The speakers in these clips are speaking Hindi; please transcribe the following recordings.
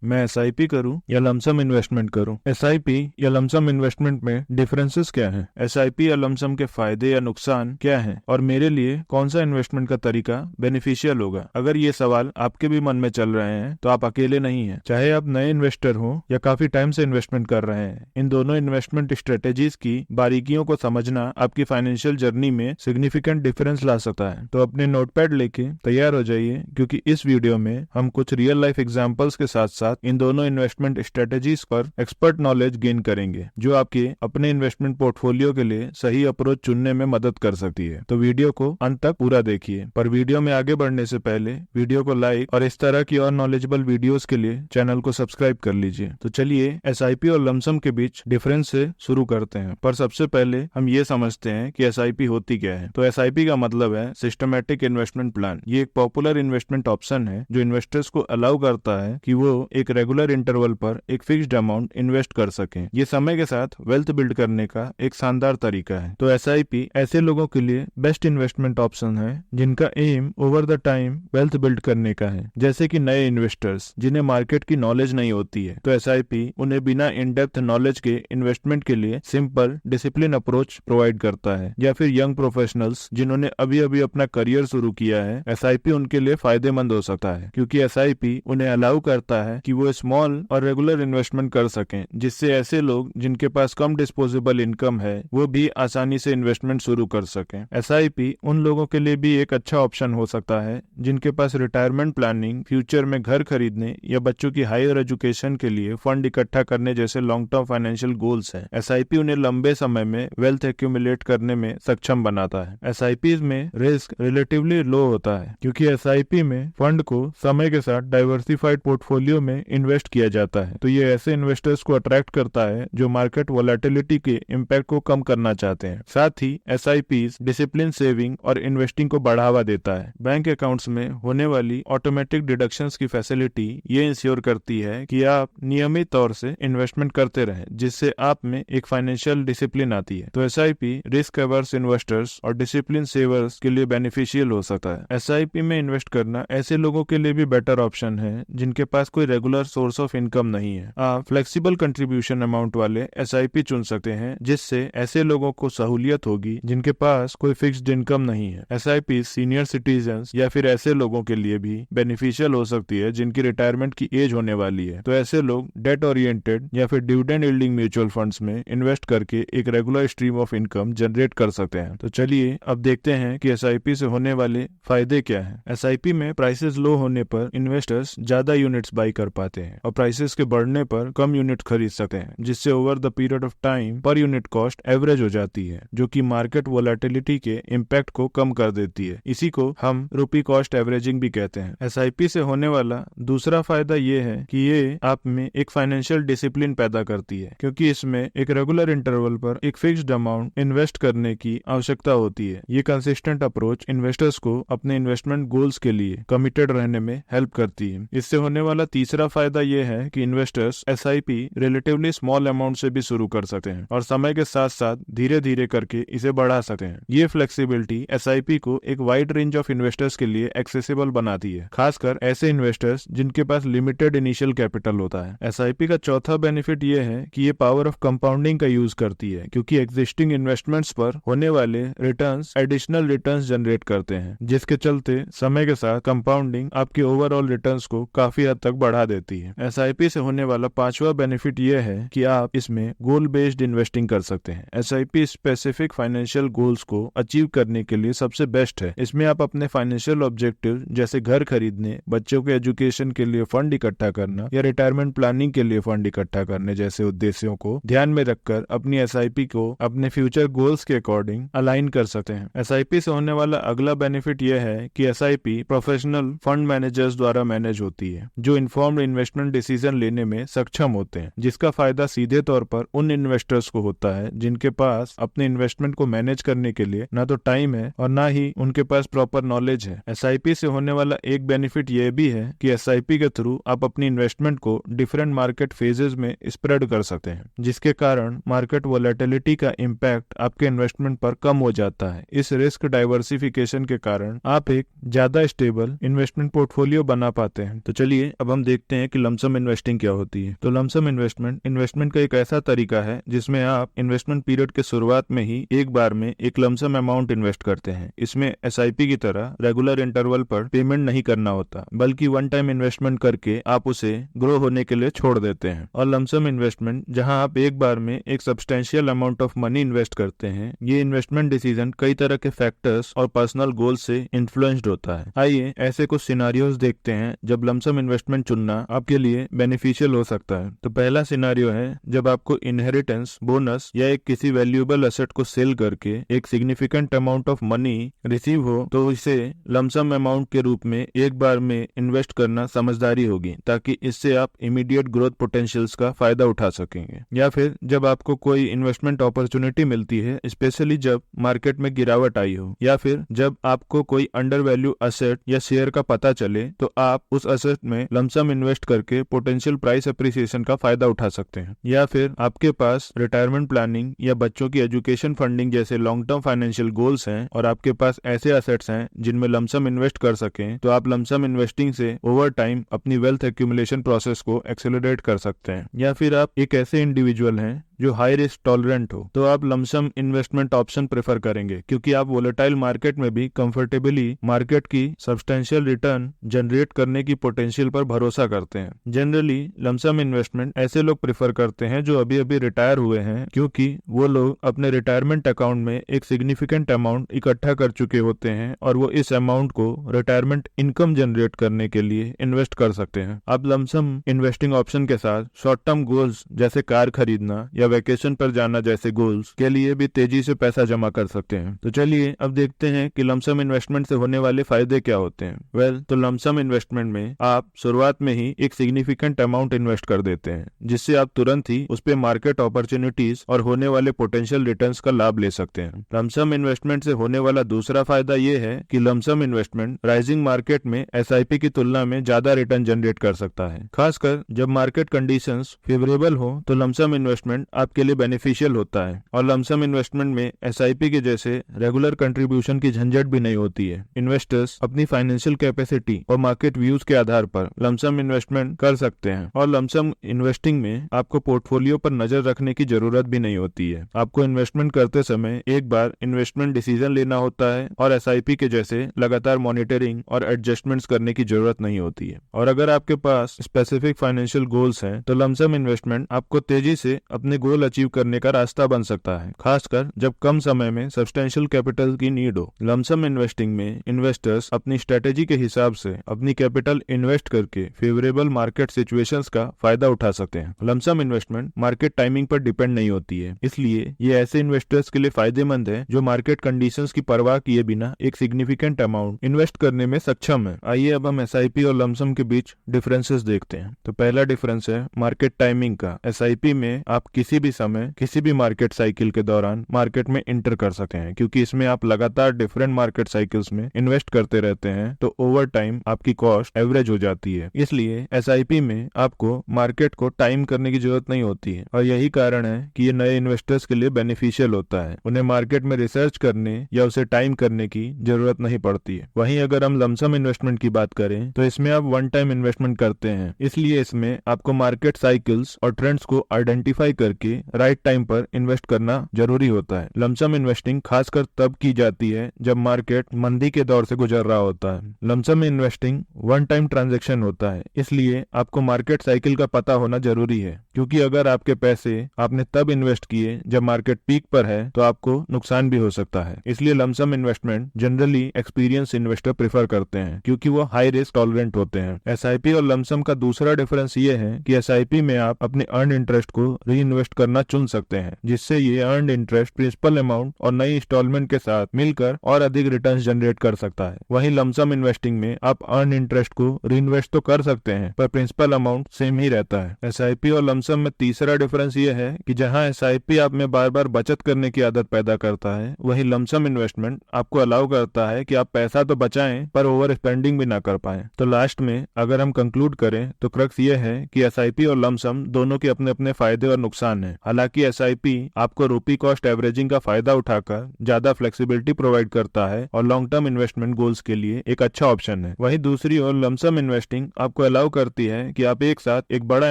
मैं एसआईपी करूं या लमसम इन्वेस्टमेंट करूं? एसआईपी या लमसम इन्वेस्टमेंट में डिफरेंसेस क्या हैं? एसआईपी या लमसम के फायदे या नुकसान क्या हैं? और मेरे लिए कौन सा इन्वेस्टमेंट का तरीका बेनिफिशियल होगा? अगर ये सवाल आपके भी मन में चल रहे हैं तो आप अकेले नहीं हैं। चाहे आप नए इन्वेस्टर हो या काफी टाइम से इन्वेस्टमेंट कर रहे हैं, इन दोनों इन्वेस्टमेंट स्ट्रेटेजीज की बारीकियों को समझना आपकी फाइनेंशियल जर्नी में सिग्निफिकेंट डिफरेंस ला सकता है। तो अपने नोटपैड लेके तैयार हो जाइए, क्योंकि इस वीडियो में हम कुछ रियल लाइफ एग्जांपल्स के साथ साथ इन दोनों इन्वेस्टमेंट स्ट्रेटेजीज पर एक्सपर्ट नॉलेज गेन करेंगे, जो आपके अपने इन्वेस्टमेंट पोर्टफोलियो के लिए सही अप्रोच चुनने में मदद कर सकती है। तो वीडियो को अंत तक पूरा देखिए। पर वीडियो में आगे बढ़ने से पहले वीडियो को लाइक और इस तरह की और नॉलेजेबल वीडियोस के लिए चैनल को सब्सक्राइब कर लीजिए। तो चलिए एसआईपी और लमसम के बीच डिफरेंस से शुरू करते हैं। पर सबसे पहले हम ये समझते हैं कि एसआईपी होती क्या है। तो एसआईपी का मतलब है सिस्टमैटिक इन्वेस्टमेंट प्लान। ये एक पॉपुलर इन्वेस्टमेंट ऑप्शन है जो इन्वेस्टर्स को अलाउ करता है कि वो एक रेगुलर इंटरवल पर एक फिक्स्ड अमाउंट इन्वेस्ट कर सकें। ये समय के साथ वेल्थ बिल्ड करने का एक शानदार तरीका है। तो एसआईपी ऐसे लोगों के लिए बेस्ट इन्वेस्टमेंट ऑप्शन है जिनका aim over the time wealth build करने का है, जैसे कि नए इन्वेस्टर्स जिन्हें मार्केट की नॉलेज नहीं होती है। तो एसआईपी उन्हें बिना इन डेप्थ नॉलेज के इन्वेस्टमेंट के लिए सिंपल डिसिप्लिन अप्रोच प्रोवाइड करता है। या फिर यंग प्रोफेशनल्स जिन्होंने अभी अभी अपना करियर शुरू किया है, एसआईपी उनके लिए फायदेमंद हो सकता है, क्योंकि एसआईपी उन्हें अलाउ करता है कि वो स्मॉल और रेगुलर इन्वेस्टमेंट कर सकें, जिससे ऐसे लोग जिनके पास कम डिस्पोजेबल इनकम है वो भी आसानी से इन्वेस्टमेंट शुरू कर सकें। एसआईपी उन लोगों के लिए भी एक अच्छा ऑप्शन हो सकता है जिनके पास रिटायरमेंट प्लानिंग, फ्यूचर में घर खरीदने या बच्चों की हायर एजुकेशन के लिए फंड इकट्ठा करने जैसे लॉन्ग टर्म फाइनेंशियल गोल्स हैं। एसआईपी उन्हें लंबे समय में वेल्थ एक्यूमुलेट करने में सक्षम बनाता है। एसआईपी में रिस्क रिलेटिवली लो होता है, क्योंकि एसआईपी में फंड को समय के साथ डाइवर्सिफाइड पोर्टफोलियो में इन्वेस्ट किया जाता है। तो ये ऐसे इन्वेस्टर्स को अट्रैक्ट करता है जो मार्केट वोलेटिलिटी के इम्पैक्ट को कम करना चाहते हैं। साथ ही एसआईपी डिसिप्लिन सेविंग और इन्वेस्टिंग को बढ़ावा देता है। बैंक अकाउंट्स में होने वाली ऑटोमेटिक डिडक्शंस की फैसिलिटी ये इंश्योर करती है कि आप नियमित तौर से इन्वेस्टमेंट करते रहें, जिससे आप में एक फाइनेंशियल डिसिप्लिन आती है। तो एसआईपी रिस्क अवर्स इन्वेस्टर्स और डिसिप्लिन सेवर्स के लिए बेनिफिशियल हो सकता है। एसआईपी में इन्वेस्ट करना ऐसे लोगों के लिए भी बेटर ऑप्शन है जिनके पास कोई रेगुलर सोर्स ऑफ इनकम नहीं है। आप फ्लेक्सिबल कंट्रीब्यूशन अमाउंट वाले एसआईपी चुन सकते हैं, जिससे ऐसे लोगों को सहूलियत होगी जिनके पास कोई फिक्स्ड इनकम नहीं है। एसआईपी सीनियर सिटीजन्स या फिर ऐसे लोगों के लिए भी बेनिफिशियल हो सकती है जिनकी रिटायरमेंट की एज होने वाली है। तो ऐसे लोग डेट ओरिएंटेड या फिर डिविडेंड यील्डिंग म्यूचुअल फंड्स में इन्वेस्ट करके एक regular stream of income generate कर सकते हैं। तो चलिए अब देखते हैं कि एसआईपी से होने वाले फायदे क्या हैं। एसआईपी में प्राइसेस लो होने पर इन्वेस्टर्स ज्यादा यूनिट्स बाई कर पाते हैं और प्राइसेस के बढ़ने पर कम यूनिट खरीद सकते हैं, जिससे over the period of time per unit cost average हो जाती है, जो कि मार्केट वोलेटिलिटी के इम्पैक्ट को कम कर देती है। इसी को हम रुपी कॉस्ट एवरेजिंग भी कहते हैं। एसआईपी से होने वाला दूसरा फायदा ये है कि ये आप में एक फाइनेंशियल डिसिप्लिन पैदा करती है, क्योंकि इसमें एक रेगुलर इंटरवल पर एक फिक्स्ड अमाउंट इन्वेस्ट करने की आवश्यकता होती है। ये कंसिस्टेंट अप्रोच इन्वेस्टर्स को अपने इन्वेस्टमेंट गोल्स के लिए कमिटेड रहने में हेल्प करती है। इससे होने वाला तीसरा फायदा ये है कि investors SIP relatively small amount से भी शुरू कर सकते हैं और समय के साथ साथ धीरे धीरे करके इसे बढ़ा सकते हैं। ये फ्लेक्सिबिलिटी एसआईपी को एक वाइड रेंज ऑफ इन्वेस्टर्स के लिए एक्सेसिबल बनाती है, खासकर ऐसे इन्वेस्टर्स जिनके पास लिमिटेड इनिशियल कैपिटल होता है। एसआईपी का चौथा बेनिफिट ये है कि ये पावर ऑफ कंपाउंडिंग का यूज करती है, क्योंकि एग्जिस्टिंग इन्वेस्टमेंट्स पर होने वाले रिटर्न्स एडिशनल रिटर्न्स जनरेट करते हैं, जिसके चलते समय के साथ कंपाउंडिंग आपके ओवरऑल रिटर्न्स को काफी हद तक बढ़ा देती है। एसआईपी से होने वाला पांचवा बेनिफिट ये है कि आप इसमें गोल बेस्ड इन्वेस्टिंग कर सकते हैं। एसआईपी स्पेसिफिक फाइनेंशियल गोल्स को अचीव करने के लिए सबसे बेस्ट है। इसमें आप अपने फाइनेंशियल ऑब्जेक्टिव जैसे घर खरीदने, बच्चों के एजुकेशन के लिए फंड इकट्ठा करना या रिटायरमेंट प्लानिंग के लिए फंड इकट्ठा करने जैसे उद्देश्यों को ध्यान में रखकर अपनी एसआईपी को अपने फ्यूचर गोल्स के अकॉर्डिंग अलाइन कर सकते हैं। एसआईपी से होने वाला अगला बेनिफिट यह है कि एसआईपी प्रोफेशनल फंड मैनेजर्स द्वारा मैनेज होती है, जो इन्फॉर्म्ड इन्वेस्टमेंट डिसीजन लेने में सक्षम होते हैं, जिसका फायदा सीधे तौर पर उन इन्वेस्टर्स को होता है जिनके पास अपने इन्वेस्टमेंट को मैनेज करने के लिए ना तो टाइम है और ना ही उनके पास प्रॉपर नॉलेज है। एसआईपी से होने वाला एक बेनिफिट यह भी है कि एसआईपी के थ्रू आप अपनी इन्वेस्टमेंट को डिफरेंट मार्केट फेजेस में स्प्रेड कर सकते हैं, जिसके कारण मार्केट वोलेटिलिटी का इम्पैक्ट आपके इन्वेस्टमेंट पर कम हो जाता है। इस रिस्क डाइवर्सिफिकेशन के कारण आप एक ज्यादा स्टेबल इन्वेस्टमेंट पोर्टफोलियो बना पाते हैं। तो चलिए अब हम देखते देखते हैं कि लमसम इन्वेस्टिंग क्या होती है। तो लमसम इन्वेस्टमेंट का एक ऐसा तरीका है जिसमें आप इन्वेस्टमेंट पीरियड के शुरुआत में ही एक बार में एक लमसम अमाउंट इन्वेस्ट करते हैं। इसमें एसआईपी की तरह रेगुलर इंटरवल पर पेमेंट नहीं करना होता, बल्कि वन टाइम इन्वेस्टमेंट करके आप उसे ग्रो होने के लिए छोड़ देते हैं। और लमसम इन्वेस्टमेंट जहां आप एक बार में एक substantial amount of money invest करते हैं, ये इन्वेस्टमेंट डिसीजन कई तरह के फैक्टर्स और पर्सनल गोल से इन्फ्लुएंस्ड होता है। आइए ऐसे कुछ सिनारियोज देखते हैं जब लमसम इन्वेस्टमेंट चुनना आपके लिए बेनिफिशियल हो सकता है। तो पहला सिनारियो है जब आपको इनहेरिटेंस, बोनस या एक किसी वैल्यूएबल एसेट को सेल करके एक significant amount of money receive हो, तो इसे लमसम अमाउंट के रूप में एक बार में इन्वेस्ट करना समझदारी होगी, ताकि इससे आप इमीडिएट ग्रोथ पोटेंशियल्स का फायदा उठा सकेंगे। या फिर जब आपको कोई इन्वेस्टमेंट अपॉर्चुनिटी मिलती है, स्पेशली जब मार्केट में गिरावट आई हो, या फिर जब आपको कोई अंडर वैल्यू एसेट या शेयर का पता चले, तो आप उस एसेट में लमसम इन्वेस्ट करके पोटेंशियल प्राइस एप्रिसिएशन का फायदा उठा सकते हैं। या फिर आपके पास रिटायरमेंट प्लानिंग या बच्चों की एजुकेशन फंडिंग जैसे लॉन्ग टर्म फाइनेंशियल गोल्स हैं और आपके पास ऐसे एसेट्स हैं जिनमें लमसम इन्वेस्ट कर सकें, तो आप लमसम इन्वेस्टिंग से ओवर टाइम अपनी वेल्थ एक्यूमुलेशन प्रोसेस को एक्सेलरेट कर सकते हैं। या फिर आप एक ऐसे इंडिविजुअल हैं जो हाई रिस्क टॉलरेंट हो, तो आप लमसम इन्वेस्टमेंट ऑप्शन प्रेफर करेंगे, क्योंकि आप वोलेटाइल मार्केट में भी कंफर्टेबली मार्केट की सब्सटेंशियल रिटर्न जनरेट करने की पोटेंशियल पर भरोसा करते हैं। जनरली लमसम इन्वेस्टमेंट ऐसे लोग प्रेफर करते हैं जो अभी अभी रिटायर हुए हैं, क्योंकि वो लोग अपने रिटायरमेंट अकाउंट में एक सिग्निफिकेंट अमाउंट इकट्ठा कर चुके होते हैं और वो इस अमाउंट को रिटायरमेंट इनकम जनरेट करने के लिए इन्वेस्ट कर सकते हैं। आप लमसम इन्वेस्टिंग ऑप्शन के साथ शॉर्ट टर्म गोल्स जैसे कार खरीदना या वैकेशन पर जाना जैसे गोल्स के लिए भी तेजी से पैसा जमा कर सकते हैं। तो चलिए अब देखते हैं कि लमसम इन्वेस्टमेंट से होने वाले फायदे क्या होते हैं। तो लमसम इन्वेस्टमेंट में आप शुरुआत में ही एक सिग्निफिकेंट अमाउंट इन्वेस्ट कर देते हैं, जिससे आप तुरंत ही उस पे मार्केट अपॉर्चुनिटीज और होने वाले पोटेंशियल रिटर्न्स का लाभ ले सकते हैं। लमसम इन्वेस्टमेंट से होने वाला दूसरा फायदा ये है कि लमसम इन्वेस्टमेंट राइजिंग मार्केट में एसआईपी की तुलना में ज्यादा रिटर्न जनरेट कर सकता है। खासकर जब मार्केट कंडीशंस फेवरेबल हो, तो लमसम इन्वेस्टमेंट आपके लिए बेनिफिशियल होता है। और लमसम इन्वेस्टमेंट में एसआईपी के जैसे रेगुलर कंट्रीब्यूशन की झंझट भी नहीं होती है। इन्वेस्टर्स अपनी फाइनेंशियल कैपेसिटी और मार्केट व्यूज के आधार पर लमसम इन्वेस्टमेंट कर सकते हैं। और लमसम इन्वेस्टिंग में आपको पोर्टफोलियो पर नजर रखने की जरूरत भी नहीं होती है। आपको इन्वेस्टमेंट करते समय एक बार इन्वेस्टमेंट डिसीजन लेना होता है और एसआईपी के जैसे लगातार मॉनिटरिंग और एडजस्टमेंट्स करने की जरूरत नहीं होती है। और अगर आपके पास स्पेसिफिक फाइनेंशियल गोल्स हैं, तो लमसम इन्वेस्टमेंट आपको तेजी से अपने गोल अचीव करने का रास्ता बन सकता है, खासकर जब कम समय में सब्सटेंशियल कैपिटल की नीड हो। लमसम इन्वेस्टिंग में इन्वेस्टर्स अपनी स्ट्रेटेजी के हिसाब से अपनी कैपिटल इन्वेस्ट करके फेवरेबल मार्केट सिचुएशंस का फायदा उठा सकते हैं। लमसम इन्वेस्टमेंट मार्केट टाइमिंग पर डिपेंड नहीं होती है, इसलिए ये ऐसे इन्वेस्टर्स के लिए फायदेमंद है जो मार्केट कंडीशंस की परवाह किए बिना एक सिग्निफिकेंट अमाउंट इन्वेस्ट करने में सक्षम है। आइए अब हम एसआईपी और लमसम के बीच डिफरेंसेस देखते हैं। तो पहला डिफरेंस है मार्केट टाइमिंग का। एसआईपी में आप किसी भी समय किसी भी मार्केट साइकिल के दौरान मार्केट में इंटर कर सकते हैं, क्योंकि इसमें आप लगातार डिफरेंट मार्केट साइकिल्स में इन्वेस्ट करते रहते हैं, तो ओवर टाइम आपकी कॉस्ट एवरेज हो जाती है। इसलिए एसआईपी में आपको मार्केट को टाइम करने की जरूरत नहीं होती है, और यही कारण है कि ये नए इन्वेस्टर्स के लिए बेनिफिशियल होता है। उन्हें मार्केट में रिसर्च करने या उसे टाइम करने की जरूरत नहीं पड़ती है। वहीं अगर हम लमसम इन्वेस्टमेंट की बात करें, तो इसमें आप वन टाइम इन्वेस्टमेंट करते हैं, इसलिए इसमें आपको मार्केट साइकिल्स और ट्रेंड्स को आइडेंटिफाई करके राइट टाइम पर इन्वेस्ट करना जरूरी होता है। लमसम इन्वेस्टिंग खासकर तब की जाती है जब मार्केट मंदी के दौर से गुजर रहा होता है। Lump sum investing one time transaction होता है, इसलिए आपको मार्केट साइकिल का पता होना जरूरी है, क्योंकि अगर आपके पैसे आपने तब इन्वेस्ट किए जब मार्केट पीक पर है, तो आपको नुकसान भी हो सकता है। इसलिए lump sum investment generally experience investor prefer करते हैं, क्योंकि वो हाई रिस्क टॉलरेंट होते हैं। एसआईपी और लमसम का दूसरा डिफरेंस ये है कि एसआईपी में आप अपने अर्न इंटरेस्ट को री इन्वेस्ट करना चुन सकते हैं, जिससे ये अर्न इंटरेस्ट प्रिंसिपल अमाउंट और नई इंस्टॉलमेंट के साथ मिलकर और अधिक रिटर्न्स जनरेट कर सकता है। वहीं लमसम इन्वेस्टिंग में आप अर्न इंटरेस्ट को री इन्वेस्ट तो कर सकते हैं, पर प्रिंसिपल अमाउंट सेम ही रहता है। एसआईपी और लमसम में तीसरा डिफरेंस ये है कि जहां एसआईपी आप में बार बार बचत करने की आदत पैदा करता है, वहीं लमसम इन्वेस्टमेंट आपको अलाउ करता है कि आप पैसा तो बचाएं पर ओवर स्पेंडिंग भी ना कर पाए। तो लास्ट में अगर हम कंक्लूड करें, तो क्रक्स ये है कि एसआईपी और लमसम दोनों के अपने अपने फायदे और नुकसान आसान है। हालांकि एसआईपी आपको रूपी कॉस्ट एवरेजिंग का फायदा उठाकर ज्यादा फ्लेक्सिबिलिटी प्रोवाइड करता है और लॉन्ग टर्म इन्वेस्टमेंट गोल्स के लिए एक अच्छा ऑप्शन है। वहीं दूसरी ओर लमसम इन्वेस्टिंग आपको अलाउ करती है कि आप एक साथ एक बड़ा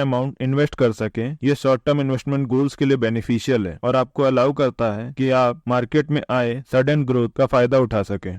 अमाउंट इन्वेस्ट कर सकें। ये शॉर्ट टर्म इन्वेस्टमेंट गोल्स के लिए बेनिफिशियल है और आपको अलाउ करता है कि आप मार्केट में आए सडन ग्रोथ का फायदा उठा सकें।